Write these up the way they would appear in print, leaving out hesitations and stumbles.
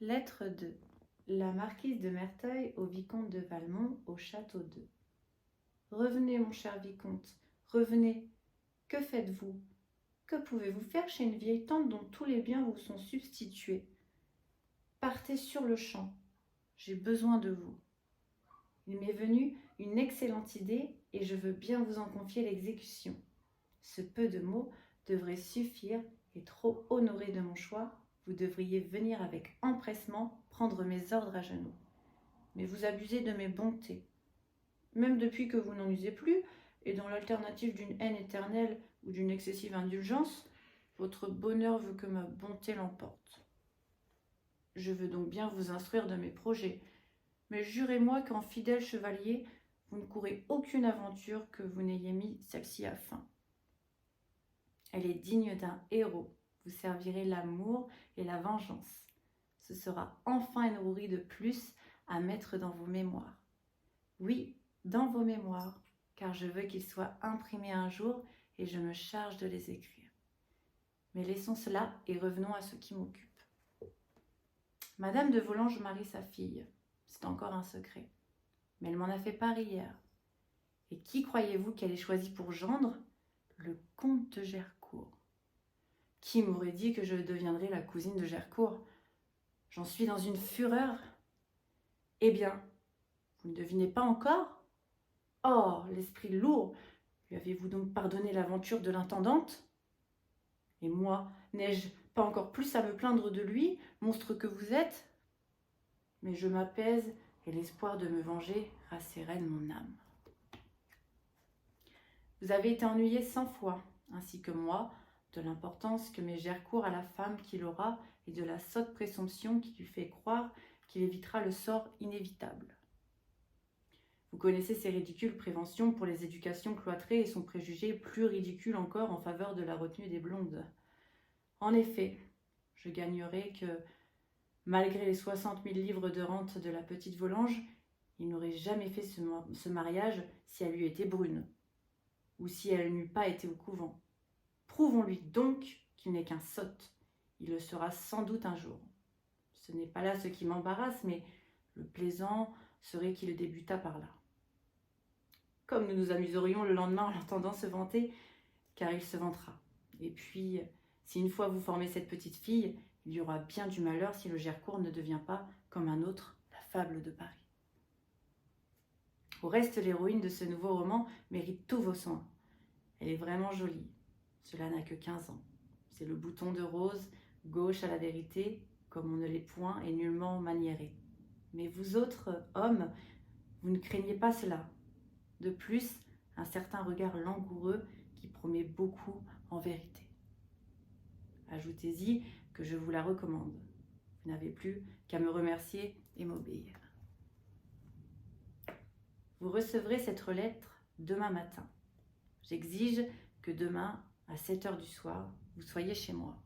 Lettre 2. La marquise de Merteuil au vicomte de Valmont au château d'Eu. Revenez, mon cher vicomte, revenez. Que faites-vous? Que pouvez-vous faire chez une vieille tante dont tous les biens vous sont substitués? Partez sur-le-champ. J'ai besoin de vous. Il m'est venu une excellente idée et je veux bien vous en confier l'exécution. Ce peu de mots devrait suffire et trop honoré de mon choix, vous devriez venir avec empressement prendre mes ordres à genoux. Mais vous abusez de mes bontés. Même depuis que vous n'en usez plus, et dans l'alternative d'une haine éternelle ou d'une excessive indulgence, votre bonheur veut que ma bonté l'emporte. Je veux donc bien vous instruire de mes projets, mais jurez-moi qu'en fidèle chevalier, vous ne courez aucune aventure que vous n'ayez mis celle-ci à fin. Elle est digne d'un héros. Vous servirez l'amour et la vengeance. Ce sera enfin une rouerie de plus à mettre dans vos mémoires. Oui, dans vos mémoires, car je veux qu'ils soient imprimés un jour et je me charge de les écrire. Mais laissons cela et revenons à ce qui m'occupe. Madame de Volanges marie sa fille. C'est encore un secret. Mais elle m'en a fait part hier. Et qui croyez-vous qu'elle ait choisi pour gendre? Le comte de Gercourt. Qui m'aurait dit que je deviendrais la cousine de Gercourt? J'en suis dans une fureur. Eh bien, vous ne devinez pas encore? Oh, l'esprit lourd! Lui avez-vous donc pardonné l'aventure de l'intendante? Et moi, n'ai-je pas encore plus à me plaindre de lui, monstre que vous êtes? Mais je m'apaise et l'espoir de me venger rassérène mon âme. Vous avez été ennuyé 100 fois, ainsi que moi, de l'importance que met Gercourt à la femme qu'il aura et de la sotte présomption qui lui fait croire qu'il évitera le sort inévitable. Vous connaissez ses ridicules préventions pour les éducations cloîtrées et son préjugé plus ridicule encore en faveur de la retenue des blondes. En effet, je gagnerai que, malgré les 60 000 livres de rente de la petite Volanges, il n'aurait jamais fait ce mariage si elle lui était brune, ou si elle n'eût pas été au couvent. Prouvons-lui donc qu'il n'est qu'un sot. Il le sera sans doute un jour. Ce n'est pas là ce qui m'embarrasse, mais le plaisant serait qu'il débutât par là. Comme nous nous amuserions le lendemain en l'entendant se vanter, car il se vantera. Et puis, si une fois vous formez cette petite fille, il y aura bien du malheur si le Gercourt ne devient pas, comme un autre, la fable de Paris. Au reste, l'héroïne de ce nouveau roman mérite tous vos soins. Elle est vraiment jolie. Cela n'a que 15 ans. C'est le bouton de rose, gauche à la vérité, comme on ne l'est point et nullement maniéré. Mais vous autres, hommes, vous ne craignez pas cela. De plus, un certain regard langoureux qui promet beaucoup en vérité. Ajoutez-y que je vous la recommande. Vous n'avez plus qu'à me remercier et m'obéir. Vous recevrez cette lettre demain matin. J'exige que demain, à 7 heures du soir, vous soyez chez moi.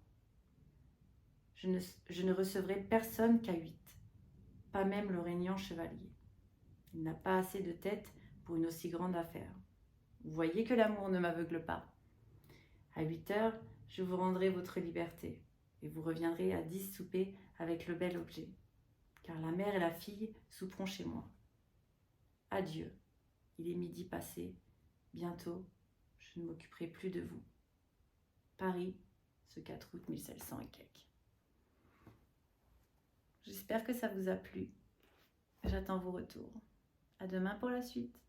Je ne recevrai personne qu'à 8, pas même le régnant chevalier. Il n'a pas assez de tête pour une aussi grande affaire. Vous voyez que l'amour ne m'aveugle pas. À 8 heures, je vous rendrai votre liberté et vous reviendrez à 10 souper avec le bel objet, car la mère et la fille souperont chez moi. Adieu, il est midi passé, bientôt je ne m'occuperai plus de vous. Paris, ce 4 août 1700 et quelques. J'espère que ça vous a plu. J'attends vos retours. À demain pour la suite.